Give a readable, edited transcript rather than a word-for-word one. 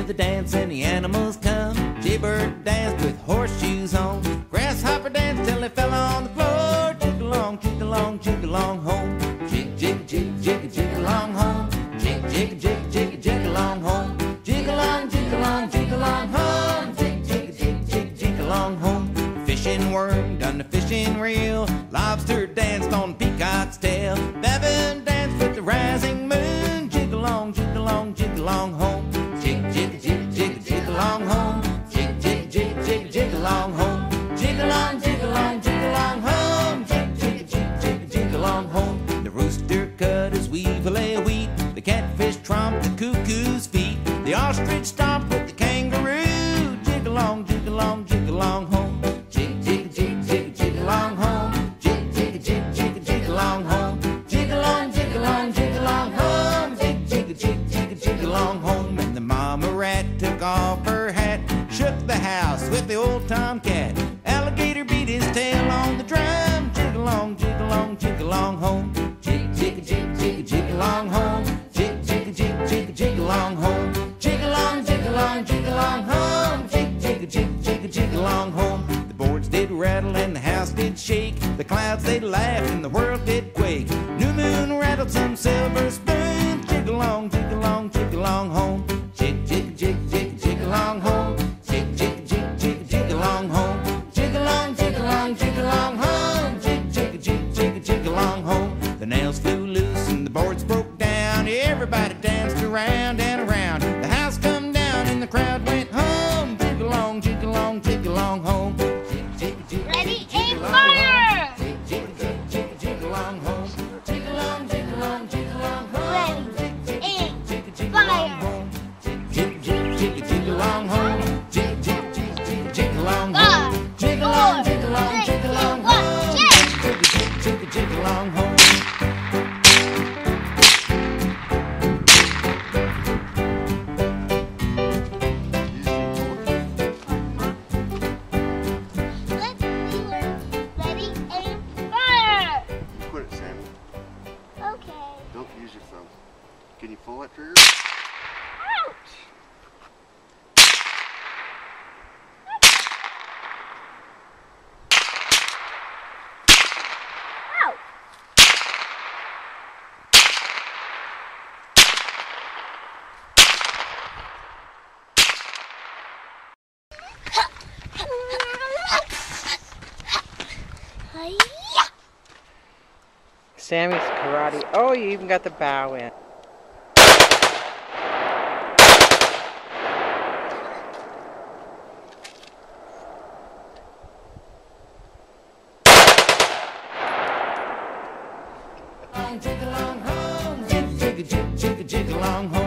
the dance and the animals come. Jaybird danced with horseshoes on. Grasshopper danced till they fell on the floor. Jig along, jig along, jig along home. Jig, jig, jig, jig, jig along home. Jig, jig, jig, jig, jig along home. Jig along, jig along, jig along home. Jig, jig, jig, jig, jig along home. Fishing worm done the fishing reel. Lobster danced on peacock's tail. Baboon danced with the rising moon. Jig along, jig along, jig along home. Jig, jig, jig, jig, jig along home. Jig, jig, jig, jig, jig along home. Jig along, jig along, jig along home. Jig, jig, jig, jig, jig along home. The rooster cut his weevil wheat. The catfish tromped the cuckoo's feet. The ostrich stomped with the kangaroo. Jig along, jig along, jig along home. Jig, jig, jig, jig, jig along home. Jig, jig, jig, jig, jig along home. Jig along, jig along, jig along home. Jig, jig, jig, jig, jig along home. And the mama rat took off her hat, shook the house with the old tomcat. Alligator beat his tail on the drum. Jig along, jig along, jig along home. Jig, jig, jig, jig, jig along home. Jig, jig, jig, jig, jig along home. Jig along, jig along, jig along home. Jig, jig, jig, jig, jig along home. The boards did rattle and the house did shake. The clouds they laughed and the world did quake. New moon rattled some silver spoon. Jig along, jig along, jig along home. Jig, jig, jig, jig, jig along home. Jig, jig, jig, jig, jig along home. Jig along, jig along, jig along home. Jig, jig, jig, jig, jig along home. The nails flew loose and the boards broke down. Everybody danced around and around. The house come down and the crowd went home. Jig along, jig along, jig along home. Jig, jig, jig, Ready, jig aim, along fire! home. Jig, jig, jig, jig, jig along home. Jig along, jig along, jig along home. Ready, aim, Jig, jig along fire! home. Jig, jig, jig, jig, jig along home. Jig, jig, jig, jig, jig along home. Jig along, jig along, jig along home. Jig, jig, jig, jig along home. Let's see where. Ready, aim, fire! Quit it, Sammy. Okay. Don't use your thumb. Can you pull that trigger? Ouch! Ow! Hi-ya! Sammy's karate. Oh, you even got the bow in. Jig along home. Jig, jig, jig, jig, jig along home.